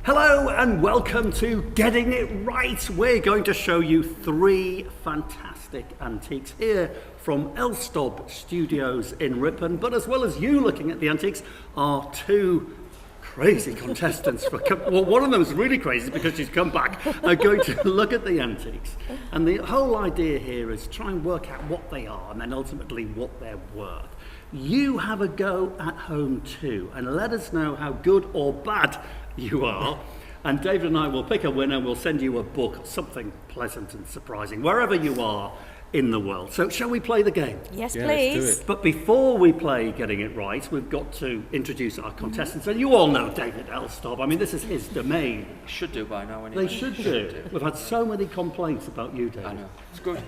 Hello and welcome to Getting It Right. We're going to show you 3 fantastic antiques here from Elstob Studios in Ripon, but as well as you looking at the antiques are 2 crazy contestants. Well, one of them is really crazy because she's come back and going to look at the antiques. And the whole idea here is try and work out what they are and then ultimately what they're worth. You have a go at home too and let us know how good or bad you are. And David and I will pick a winner. We'll send you a book, something pleasant and surprising, wherever you are in the world. So shall we play the game? Yes, Yeah, please. let's do it. But before we play Getting It Right, we've got to introduce our contestants. And you all know David Elstob. I mean, this is his domain. Should do by now anyway. They should do. We've had so many complaints about you, David. I know. It's good.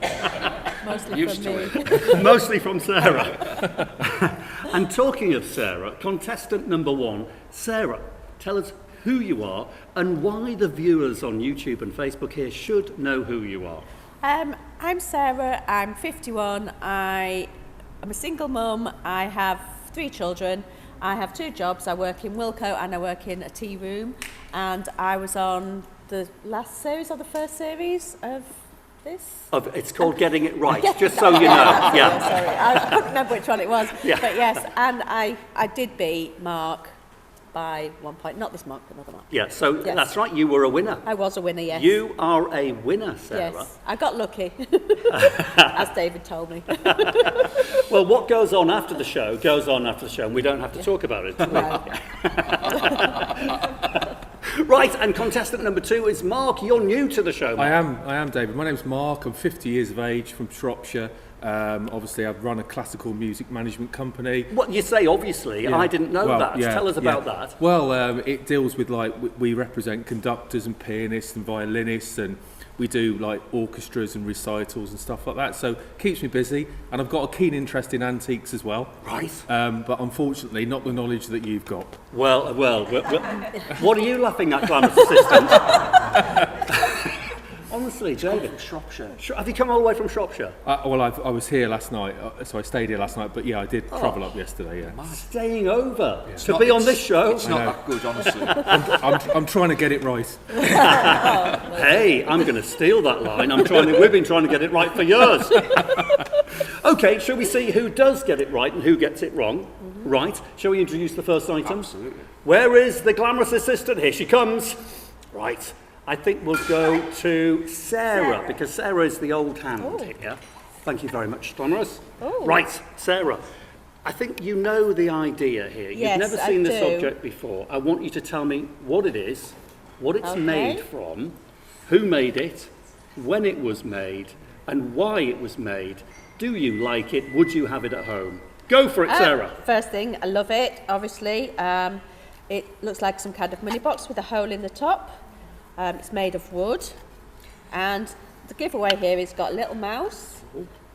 Mostly Used from to me. it. Mostly from Sarah. And talking of Sarah, contestant number 1, Sarah, tell us who you are and why the viewers on YouTube and Facebook here should know who you are. I'm Sarah, I'm 51, I'm a single mum, I have 3 children, I have 2 jobs, I work in Wilko and I work in a tea room, and I was on the last series or the first series of this. It's called Getting It Right, just so you know. Yeah. Sorry, I couldn't remember which one it was, Yeah. but yes, and I did beat Mark by 1 point, not this Mark, another Mark. Yeah, so Yes. that's right, you were a winner. I was a winner, yes. You are a winner, Sarah. Yes, I got lucky, as David told me. Well, what goes on after the show goes on after the show, and we don't have to talk about it. Right, and contestant number 2 is Mark. You're new to the show, Mark. I am David. My name's Mark. I'm 50 years of age from Shropshire. Obviously, I've run a classical music management company. What you say, obviously, Yeah. I didn't know Well, that. yeah, Tell us about yeah. that. Well, it deals with we represent conductors and pianists and violinists, and we do like orchestras and recitals and stuff like that. So keeps me busy, and I've got a keen interest in antiques as well. Right. But unfortunately, not the knowledge that you've got. Well, what are you laughing at, Glamorous Assistant? Honestly, David. Shropshire. Have you come all the way from Shropshire? I was here last night, so I stayed here last night. But yeah, I did travel up yesterday. Yeah, Staying over to not- be on it's- this show. It's not that good, honestly. I'm trying to get it right. Hey, I'm going to steal that line. We've been trying to get it right for years. Okay, shall we see who does get it right and who gets it wrong? Right. Shall we introduce the first item? Absolutely. Where is the glamorous assistant? Here she comes. Right. I think we'll go to Sarah, because Sarah is the old hand here. Thank you very much, Glamorous. Oh. Right, Sarah. I think you know the idea here. Yes, You've never I seen this do. object before. I want you to tell me what it is, what it's Okay. made from, who made it, when it was made, and why it was made. Do you like it? Would you have it at home? Go for it, Sarah. First thing, I love it, obviously. It looks like some kind of mini box with a hole in the top. It's made of wood. And the giveaway here is got a little mouse.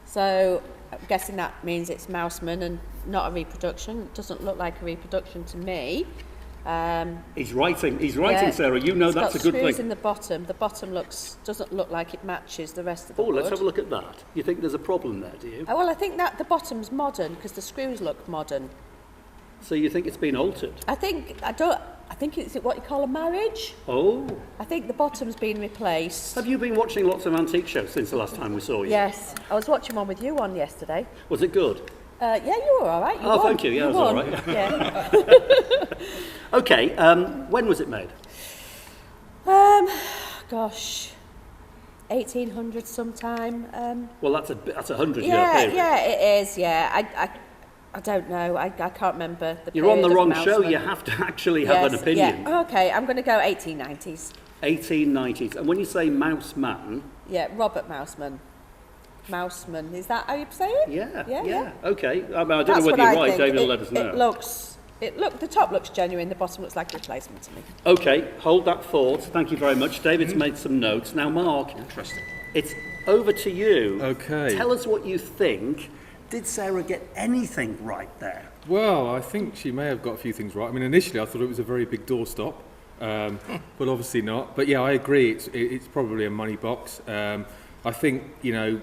So I'm guessing that means it's Mouseman and not a reproduction. It doesn't look like a reproduction to me. He's writing, Yeah. Sarah. You know It's that's a got good screws thing. in the bottom. The bottom doesn't look like it matches the rest of the Oh, wood. let's have a look at that. You think there's a problem there, do you? Well, I think that the bottom's modern because the screws look modern. So you think it's been altered? I think it's what you call a marriage. Oh. I think the bottom's been replaced. Have you been watching lots of antique shows since the last time we saw you? Yes, I was watching one with you on yesterday. Was it good? Yeah, you were all right. You Oh, won. thank you. Yeah, it was won. all right. Yeah. Okay, when was it made? Gosh, 1800 sometime. Well, that's a 100-year Yeah, period. yeah, it is. Yeah, I don't know. I can't remember the. You're on the period wrong of show. Mouseman. You have to actually have an Yes, opinion. Yeah. Okay, I'm going to go 1890s. 1890s. And when you say mouse man, Yeah, Robert Mouseman. Mouseman, is that how you say it? yeah. Okay. I don't That's know what whether you're I right. think. David will let us know. The top looks genuine, the bottom looks like a replacement to me. Okay, hold that thought. Thank you very much. David's made some notes. Now, Mark, Interesting. it's over to you. Okay. Tell us what you think. Did Sarah get anything right there? Well, I think she may have got a few things right. I mean, initially I thought it was a very big doorstop, but obviously not. But yeah, I agree. It's probably a money box. I think, a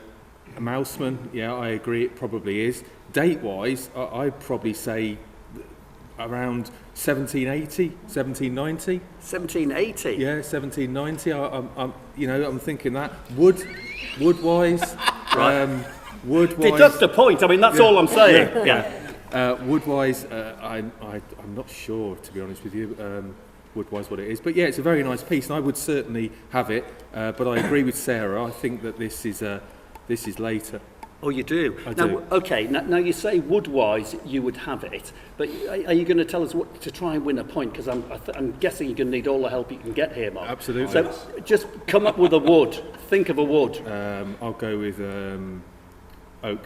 Mouseman. Yeah, I agree. It probably is. Date-wise, I'd probably say around 1780, 1790. 1780. Yeah, 1790. I'm thinking that wood-wise. Wood-wise. Deduct a point. I mean, that's all I'm saying. Yeah. Wood-wise, I'm not sure, to be honest with you. Wood-wise, what it is, but yeah, it's a very nice piece, and I would certainly have it. But I agree with Sarah. I think that this is later. Oh, you do? I do. Okay, now you say wood-wise you would have it, but are you going to tell us what to try and win a point? Because I'm guessing you're going to need all the help you can get here, Mark. Absolutely. So just come up with a wood. Think of a wood. I'll go with oak.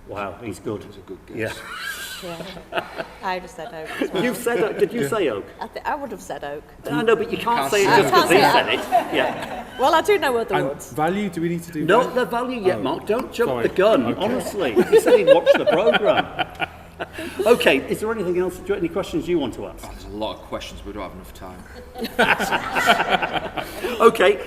Wow, he's good. That's a good guess. Yeah. Yeah. I just said oak as well. You've said oak. Did you say oak? I would have said oak. I know, but you can't say it say just it. because he I said can't it. Yeah. Well, I do know other And words. value? Do we need to do Not that? the value yet, Mark. Don't jump Fine. the gun, Okay. honestly. He said he'd watch the programme. Okay, is there anything else? Do you have any questions you want to ask? Oh, there's a lot of questions, we don't have enough time. Okay,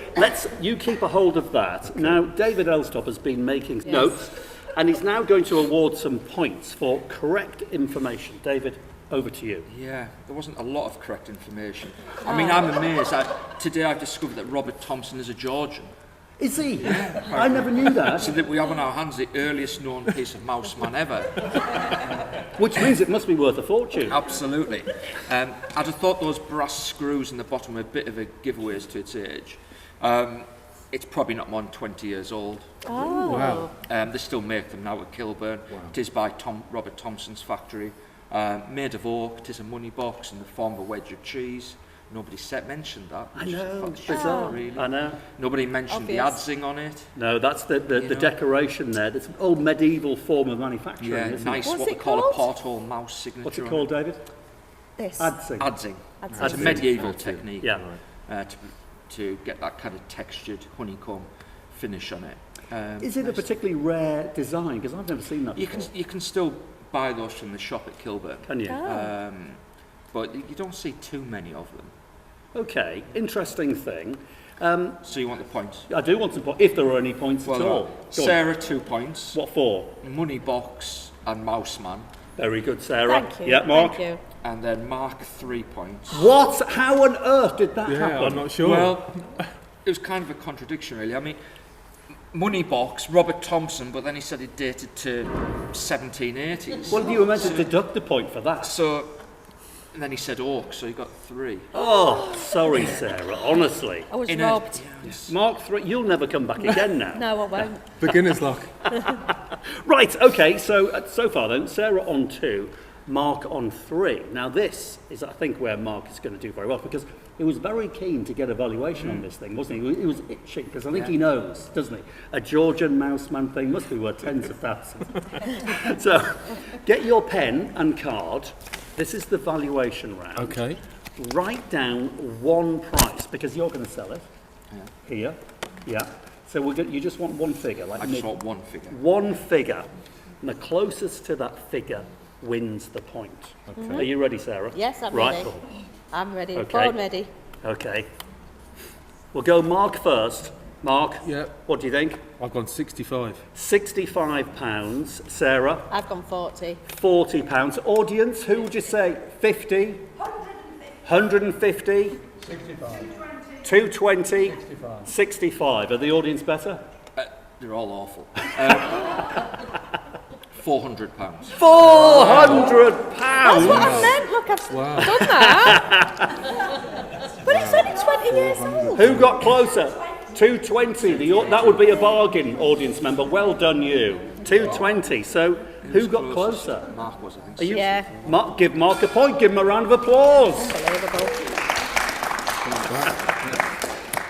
you keep a hold of that. Now, David Elstob has been making notes, and he's now going to award some points for correct information. David, over to you. Yeah, there wasn't a lot of correct information. I mean, I'm amazed. Today I've discovered that Robert Thompson is a Georgian. Is he? I never knew that. So that we have on our hands the earliest known piece of mouse man ever. Which means it must be worth a fortune. Absolutely. I'd have thought those brass screws in the bottom were a bit of a giveaway as to its age. It's probably not more than 20 years old. Oh. Wow. They still make them now at Kilburn. Wow. It is by Robert Thompson's factory. Made of oak, it is a money box in the form of a wedge of cheese. Nobody mentioned that. I know, Which it's is bizarre. really. I know. Nobody mentioned Obvious. the adzing on it. No, that's the You know. decoration there. That's an old medieval form of manufacturing, Yeah, isn't nice. it? What's What it they call a called? porthole mouse signature. What's it on called, David? This. Adzing. Adzing. Adzing. It's a medieval technique. Yeah. To get that kind of textured honeycomb finish on it. Is it a particularly rare design? Because I've never seen that You before. can still buy those from the shop at Kilburn, Can you? Oh. but you don't see too many of them. Okay, interesting thing. So you want the points? I do want some points, if there are any points at all. Go on. Sarah 2 points, What for? money box and mouse man, Very good, Sarah. Thank you. Yeah, Mark? Thank you. and then Mark 3 points. What? How on earth did that Yeah, happen? I'm not sure. Well, it was kind of a contradiction, really. I mean, money box, Robert Thompson, but then he said it dated to 1780s. Well, you were meant to deduct a point for that. So, and then he said oak, so he got 3. Oh, sorry, Sarah, honestly. I was In robbed. Mark 3, you'll never come back again now. No, I won't. Beginner's luck. Right, okay, so far then, Sarah on 2, Mark on 3. Now this is, I think, where Mark is going to do very well, because he was very keen to get a valuation on this thing, wasn't he? He was itching, because I think he knows, doesn't he? A Georgian mouse man thing must be worth tens of thousands. So, get your pen and card. This is the valuation round. Okay. Write down one price, because you're going to sell it. Here, yeah. So you just want one figure, like I just me. want one figure. One figure, and the closest to that figure wins the point. Okay. Are you ready, Sarah? Yes, I'm right. ready. I'm ready. Okay. Born ready. Okay. We'll go Mark first. Mark, Yeah. what do you think? I've gone 65. £65. Sarah, I've gone 40. £40. Audience, who would you say? 50? 150? 220? 65. Are the audience better? They're all awful. £400. £400! That's what I meant. Look, I've done that. But it's only 20 years old. Who got closer? 220. That would be a bargain, audience member. Well done, you. 220. So, who got closer? Mark was, I think. Are you? Yeah. Mark, give Mark a point. Give him a round of applause. Unbelievable.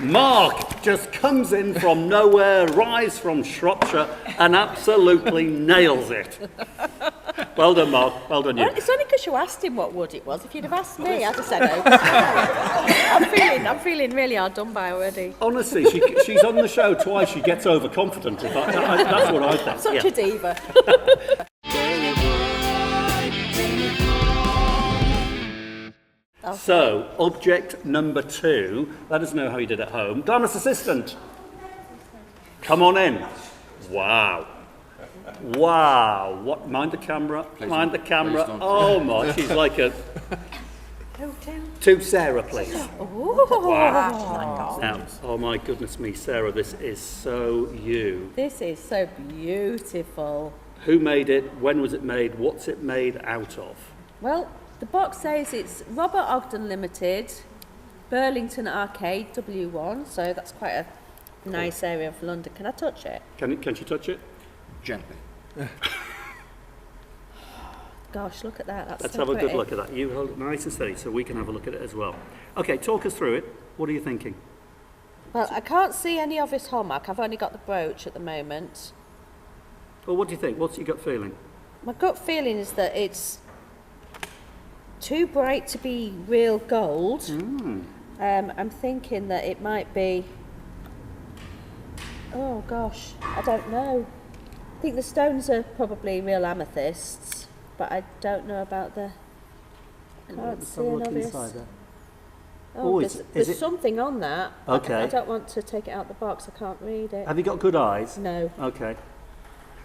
Mark just comes in from nowhere, rise from Shropshire, and absolutely nails it. Well done, Mark. Well done, you. Well, it's only because you asked him what wood it was. If you'd have asked me, I'd have said oak. I'm feeling really hard done by already. Honestly, she's on the show twice. She gets overconfident. That's what I think. Such Yeah. a diva. So, object number 2. Let us know how you did at home. Dama's assistant. Come on in. Wow. Wow. What? Mind the camera. Mind the camera. don't. Oh my, she's like a... To Sarah, please. Wow. Now, oh my goodness me, Sarah, this is so you. This is so beautiful. Who made it? When was it made? What's it made out of? Well, the box says it's Robert Ogden Limited, Burlington Arcade, W1, so that's quite a nice area of London. Can I touch it? Can she touch it? Gently. Gosh, look at that. That's Let's so have a pretty. good look at that. You hold it nice and steady so we can have a look at it as well. Okay, talk us through it. What are you thinking? Well, I can't see any obvious hallmark. I've only got the brooch at the moment. Well, what do you think? What's your gut feeling? My gut feeling is that it's too bright to be real gold. I'm thinking that it might be... Oh, gosh, I don't know. I think the stones are probably real amethysts, but I don't know about the... I can't see an obvious... there. Oh, Oh, is there's it- something on that. Okay. I don't want to take it out the box. I can't read it. Have you got good eyes? No. Okay.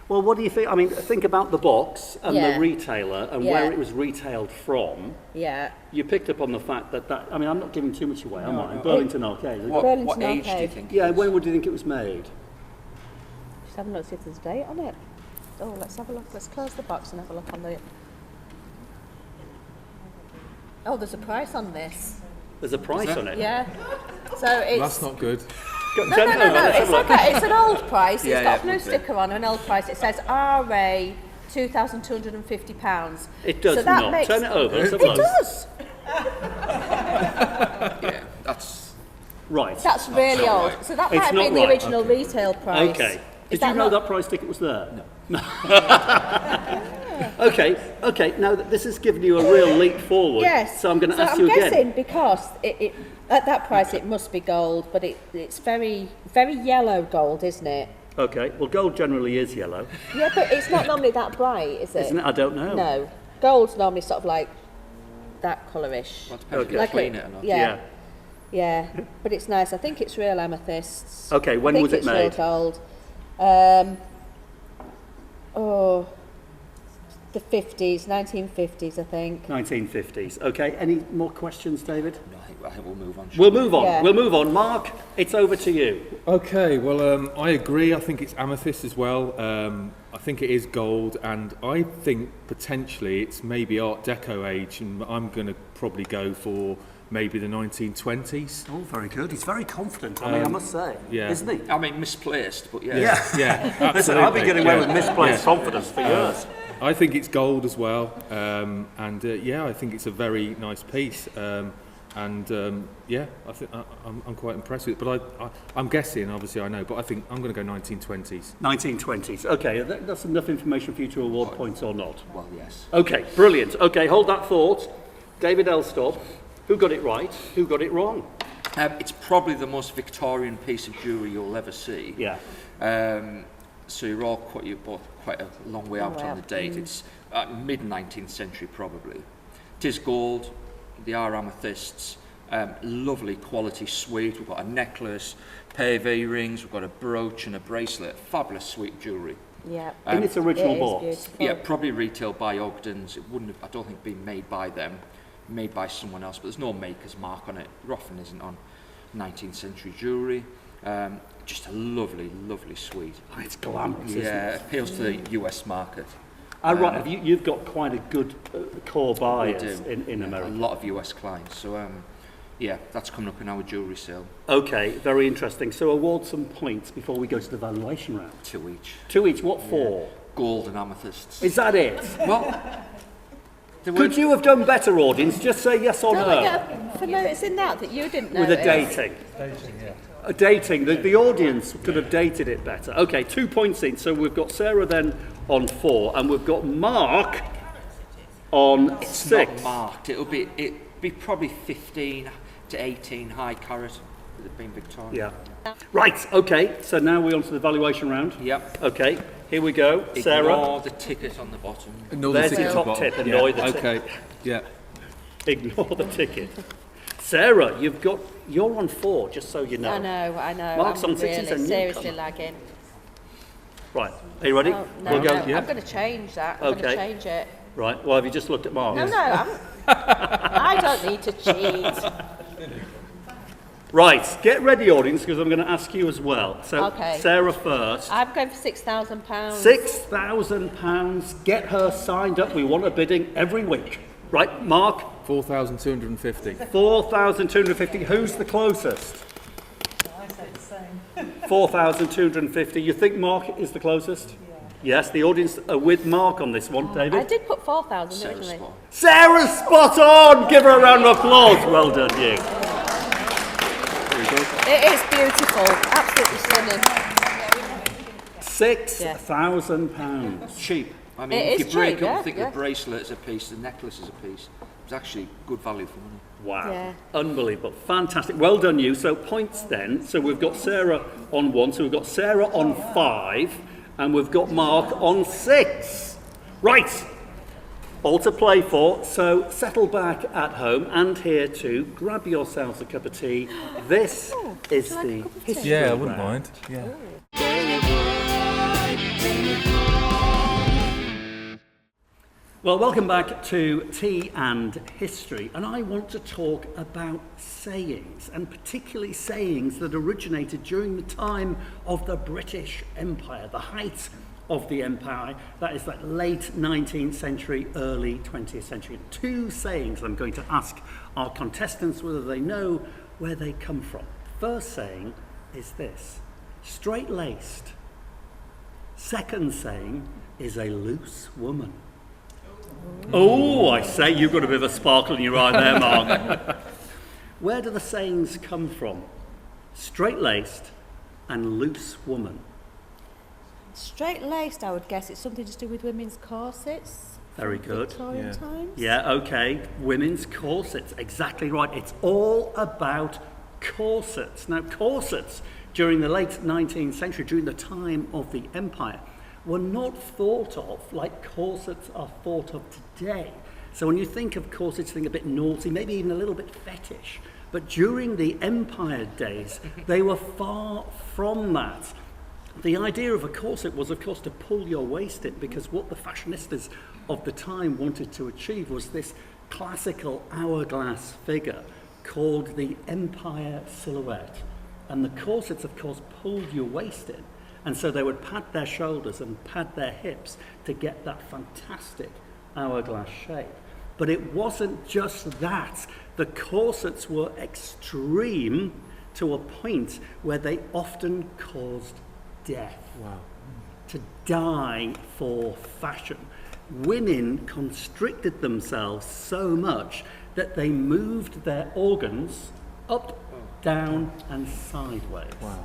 Well, what do you think? I mean, think about the box and Yeah. the retailer and Yeah. where it was retailed from. Yeah. You picked up on the fact that I mean, I'm not giving too much away, am I? Burlington Arcade. What Burlington age do you Arcade. think? Yeah, when would you think it was made? Just have a look, see if there's a date on it. Oh, let's have a look. Let's close the box and have a look on the... Oh, there's a price on this. There's a price on it. Yeah. So it's... That's not good. Go- No, Jen, no, no, no. let's have It's a look. okay. It's an old price. Yeah, It's got a yeah, blue yeah. sticker on, an old price. It says RA £2,250. It does so that not. Makes... Turn it over. Let's have a It look. does. Yeah, that's... Right. That's really not old. right. So that It's might have not been the right. original retail price. Okay. Is Did you know not- that price ticket was there? No. Okay. Now this has given you a real leap forward. Yes. So I'm going to ask I'm you guessing again. because it at that price it must be gold, but it's very very yellow gold, isn't it? Okay. Well, gold generally is yellow, Yeah, but it's not normally that bright, is it? isn't it? I don't know. No, gold's normally sort of like that colourish. Well, it depends if you Like clean a- it or not. Yeah. Yeah, but it's nice. I think it's real amethysts. Okay, when I think was it it's made? Real gold. The 50s, 1950s, I think. 1950s. Okay. Any more questions, David? No, I think we'll move on. We'll move on. Yeah. We'll move on. Mark, it's over to you. Okay, well, I agree. I think it's amethyst as well. I think it is gold, and I think potentially it's maybe Art Deco age, and I'm going to probably go for maybe the 1920s. Oh, very good. He's very confident. I mean, I must say, yeah. isn't he? I mean, misplaced, but yeah. Yeah, absolutely. Listen, I've been getting away yeah. with misplaced confidence for years. I think it's gold as well, and yeah, I think it's a very nice piece, yeah, I think I'm quite impressed with it. But I'm guessing, obviously I know, but I think I'm going to go 1920s. 1920s. Okay, that's enough information for you to award points or not. Well, yes. Okay, brilliant. Okay, hold that thought. David Elstob, who got it right? Who got it wrong? It's probably the most Victorian piece of jewellery you'll ever see. Yeah. So you're both quite a long way out on the date. It's mid-19th century probably. It is gold, they are amethysts, lovely quality suite. We've got a necklace, pair of earrings, we've got a brooch and a bracelet, fabulous sweet jewellery. Yeah. In its original It is box. beautiful. Yeah, probably retailed by Ogden's. It wouldn't have, I don't think, been made by them, made by someone else, but there's no maker's mark on it. There often isn't on 19th century jewellery. Just a lovely, lovely suite. Oh, it's glamorous, isn't Yeah, it? it appeals to the US market. Right, you've got quite a good core We buyers do. in A America. lot of US clients. So, yeah, that's coming up in our jewellery sale. Okay, very interesting. So award some points before we go to the valuation round. 2 each. 2 each, what for? Gold and amethysts. Is that it? Well, they Could you have done better, audience? Just say yes or Don't no. we get for noticing that you didn't know With a dating. A dating. The audience could have dated it better. Okay, 2 points in. So we've got Sarah then on 4, and we've got Mark on It's 6. not marked. It'd be probably 15 to 18 high carat with it being Victorian. Yeah. Right, okay, so now we're on to the valuation round. Yep. Okay, here we go. Sarah, Ignore the ticket on the bottom. there's your top tip. Annoy the ticket. Okay, yeah. Ignore the ticket. Sarah, you're on 4, just so you know. I know. Mark's I'm on 6, he's really a seriously newcomer. lagging. Right, are you ready? Oh, no, We'll go. no, I'm going to change that. I'm going Okay. to change it. Right, well, have you just looked at Mark? No, I don't need to cheat. Right, get ready, audience, because I'm going to ask you as well. So, Okay. Sarah first. I'm going for £6,000. £6,000. Get her signed up. We want her bidding every week. Right, Mark? 4,250. 4,250. Who's the closest? I say the same. 4,250. You think Mark is the closest? Yes, the audience are with Mark on this one, I David. did put 4,000 Sarah's originally. spot. Sarah's spot on! Give her a round of applause. Well done, you. Very good. It is beautiful. Absolutely stunning. £6,000. Cheap. I mean, It if is you break cheap, up yeah, and think yeah. the bracelet is a piece, the necklace is a piece, it's actually good value for money. Wow. Yeah. Unbelievable. Fantastic. Well done, you. So points then. So we've got Sarah on 1, so we've got Sarah on 5, and we've got Mark on 6. Right. All to play for. So settle back at home and here too. Grab yourselves a cup of tea. This is would you like a the cup of tea? history Yeah, I wouldn't round. mind. Yeah. Well, welcome back to Tea and History, and I want to talk about sayings, and particularly sayings that originated during the time of the British Empire, the height of the empire, that is that late 19th century, early 20th century. 2 sayings I'm going to ask our contestants whether they know where they come from. First saying is this: straight-laced. Second saying is a loose woman. Oh, I say, you've got a bit of a sparkle in your eye there, Mark. Where do the sayings come from? Straight-laced and loose woman. Straight-laced, I would guess. It's something to do with women's corsets. Very from good. Victorian Yeah. times. Yeah, okay. Women's corsets. Exactly right. It's all about corsets. Now, corsets during the late 19th century, during the time of the empire, were not thought of like corsets are thought of today. So when you think of corsets, think a bit naughty, maybe even a little bit fetish. But during the empire days, they were far from that. The idea of a corset was, of course, to pull your waist in, because what the fashionistas of the time wanted to achieve was this classical hourglass figure called the empire silhouette. And the corsets, of course, pulled your waist in. And so they would pad their shoulders and pad their hips to get that fantastic hourglass shape. But it wasn't just that. The corsets were extreme to a point where they often caused death. Wow. To die for fashion. Women constricted themselves so much that they moved their organs up, down, and sideways. Wow.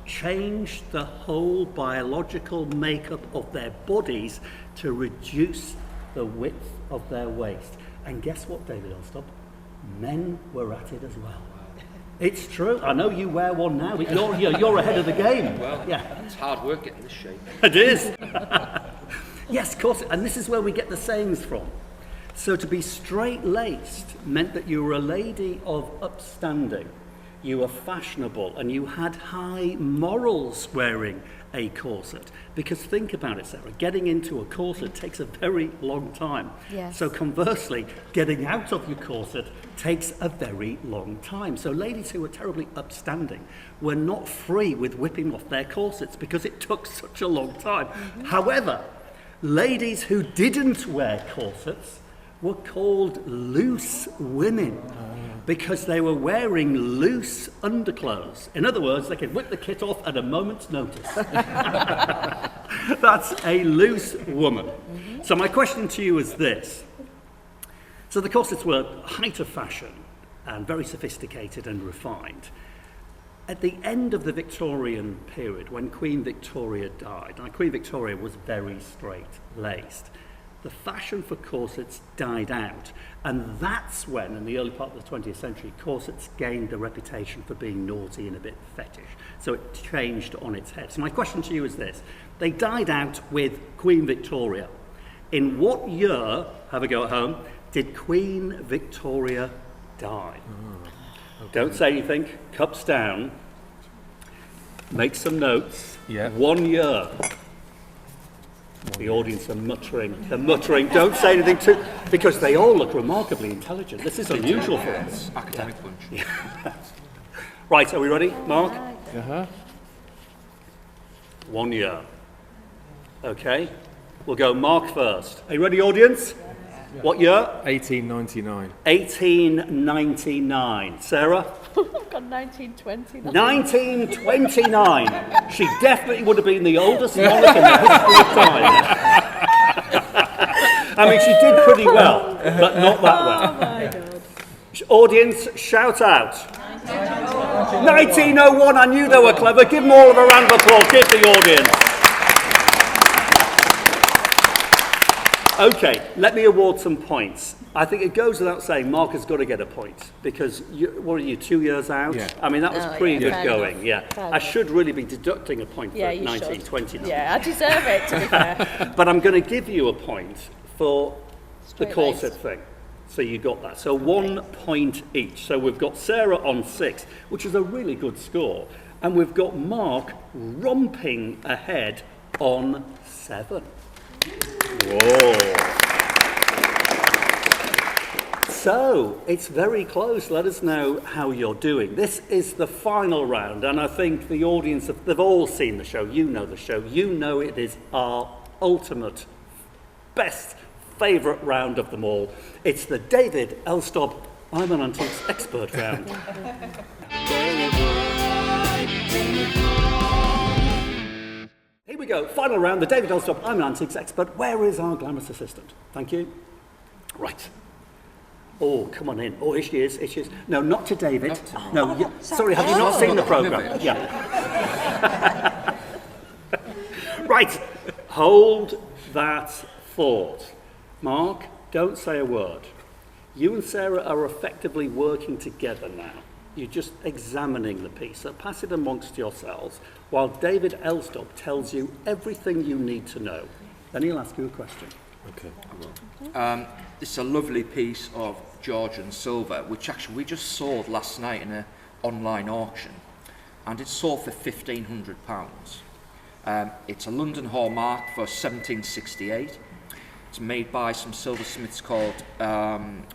Changed the whole biological makeup of their bodies to reduce the width of their waist. And guess what, David Elstob? Men were at it as well. It's true. I know you wear one now, but you're ahead of the game. Well, Yeah, it's hard work getting this shape. it is. Yes, of course. And this is where we get the sayings from. So to be straight-laced meant that you were a lady of upstanding. You were fashionable and you had high morals wearing a corset. Because think about it, Sarah, getting into a corset takes a very long time. Yes. So conversely, getting out of your corset takes a very long time. So ladies who were terribly upstanding were not free with whipping off their corsets because it took such a long time. However, ladies who didn't wear corsets were called loose women because they were wearing loose underclothes. In other words, they could whip the kit off at a moment's notice. That's a loose woman. So my question to you is this. So the corsets were height of fashion and very sophisticated and refined. At the end of the Victorian period, when Queen Victoria died, and Queen Victoria was very straight-laced, the fashion for corsets died out. And that's when, in the early part of the 20th century, corsets gained a reputation for being naughty and a bit fetish. So it changed on its head. So my question to you is this. They died out with Queen Victoria. In what year, have a go at home, did Queen Victoria die? Okay. Don't say anything. Cups down. Make some notes. Yeah. 1 year. The audience are muttering. They're muttering. Don't say anything too, because they all look remarkably intelligent. This is unusual for us. Academic bunch. Right, are we ready, Mark? Uh-huh. 1 year. Okay, we'll go Mark first. Are you ready, audience? What year? 1899. 1899. Sarah? I've got 1920. 1929. She definitely would have been the oldest monarch in the history of time. I mean, she did pretty well, but not that well. Oh my God. Audience, shout out. 1901. I knew they were clever. Give them all a round of applause. Give the audience. Okay, let me award some points. I think it goes without saying Mark has got to get a point because what are you, 2 years out? Yeah. I mean, that was Oh, pretty yeah, good fair going. enough. Yeah, Fair I enough. should really be deducting a point Yeah, for you 1929. should. Yeah, I deserve it, to be fair. But I'm going to give you a point for the Straight corset laced. thing. So you got that. So 1 point each. So we've got Sarah on 6, which is a really good score. And we've got Mark romping ahead on 7. Whoa. So it's very close. Let us know how you're doing. This is the final round, and I think the audience, they've all seen the show. You know the show. You know it is our ultimate, best, favourite round of them all. It's the David Elstob I'm an Antiques Expert round. Here we go. Final round. The David Elstob I'm an Antiques Expert. Where is our glamorous assistant? Thank you. Right. Oh, come on in. Oh, here she is. Here she is. No, not to David. No, sorry, have you not seen the programme? Yeah. Right. Hold that thought. Mark, don't say a word. You and Sarah are effectively working together now. You're just examining the piece. So pass it amongst yourselves while David Elstob tells you everything you need to know. Then he'll ask you a question. Okay. This is a lovely piece of Georgian silver, which actually we just sold last night in an online auction, and it's sold for £1,500. It's a London hallmark for 1768. It's made by some silversmiths called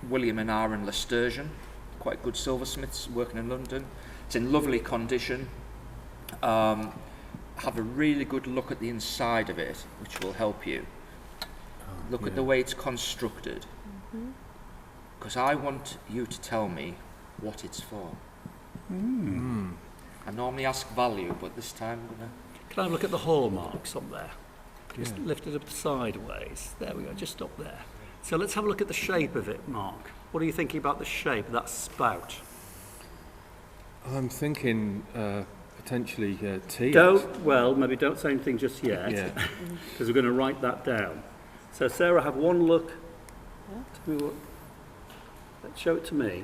William and Aaron Lesturgeon, quite good silversmiths working in London. It's in lovely condition. Have a really good look at the inside of it, which will help you. Look at the way it's constructed. Because I want you to tell me what it's for. I normally ask value, but this time I'm going to... Can I have a look at the hallmarks on there? Just lift it up sideways. There we go, just stop there. So let's have a look at the shape of it, Mark. What are you thinking about the shape of that spout? I'm thinking potentially tea. Maybe don't say anything just yet, Yeah. because we're going to write that down. So Sarah, have one look. Tell me what. Show it to me.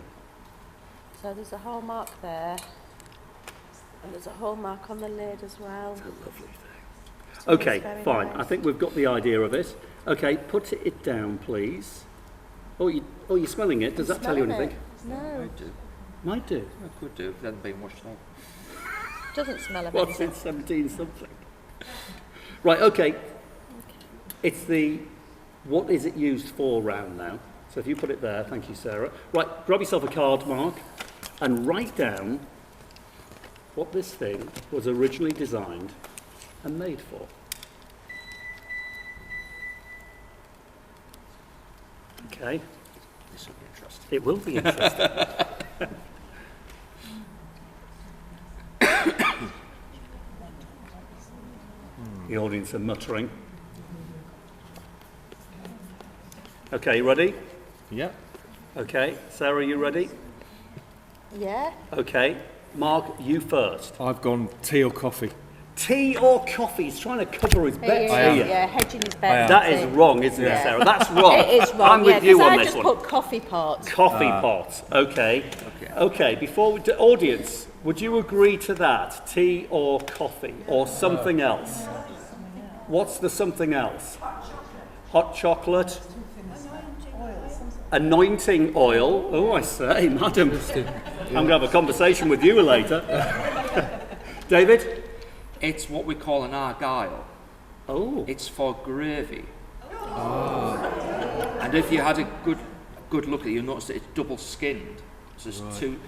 So there's a hallmark there. And there's a hallmark on the lid as well. Lovely thing. It's Okay, very fine. nice. I think we've got the idea of it. Okay, put it down, please. You're smelling it. Does that tell you Smelling anything? it? No, I do. Might do. I could do if it hadn't been washed out. doesn't smell of What's anything. it, 17 something? Right, okay. It's the what is it used for round now. So if you put it there, thank you, Sarah. Right, grab yourself a card, Mark, and write down what this thing was originally designed and made for. Okay, This will be interesting. it will be interesting. The audience are muttering. Okay, you ready? Yeah. Okay, Sarah, you ready? Yeah? Okay, Mark, you first. I've gone tea or coffee. Tea or coffee? He's trying to cover his bets here. Yeah, hedging his bet. That is wrong, isn't it, Sarah? That's wrong. It is wrong, I'm with yeah, you 'cause on I this just one. put coffee pot. Coffee pot. Okay. Okay, before we do, audience, would you agree to that? Tea or coffee or something else? What's the something else? Hot chocolate? Anointing oil. Oh, I say, madam. I'm going to have a conversation with you later. David? It's what we call an argyle. Oh. It's for gravy. And if you had a good look at it, you'll notice that it's double skinned. So there's two.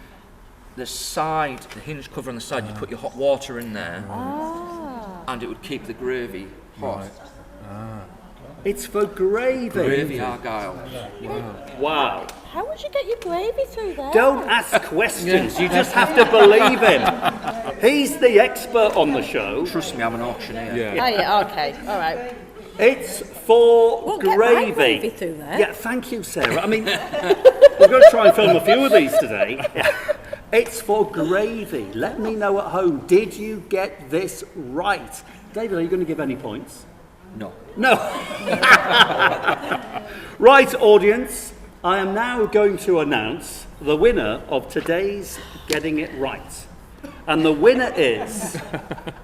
The side, the hinge cover on the side, you put your hot water in there, and it would keep the gravy hot. It's for gravy. Gravy Argyle. Wow. How would you get your gravy through there? Don't ask questions, you just have to believe him. He's the expert on the show. Trust me, I'm an auctioneer. Yeah. Oh, yeah, okay, all right. It's for Won't gravy. get my gravy through there. Yeah, thank you, Sarah. I mean, we're going to try and film a few of these today. It's for gravy. Let me know at home, did you get this right? David, are you going to give any points? No. No. Right, audience, I am now going to announce the winner of today's Getting It Right. And the winner is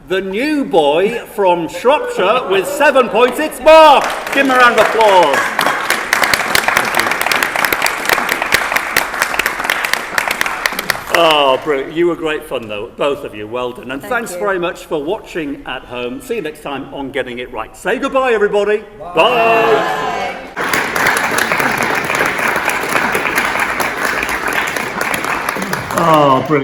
the new boy from Shropshire with 7 points. It's Mark. Give him a round of applause. Oh, brilliant. You were great fun, though, both of you. Well done. And thanks very much for watching at home. See you next time on Getting It Right. Say goodbye, everybody. Bye. Oh, brilliant.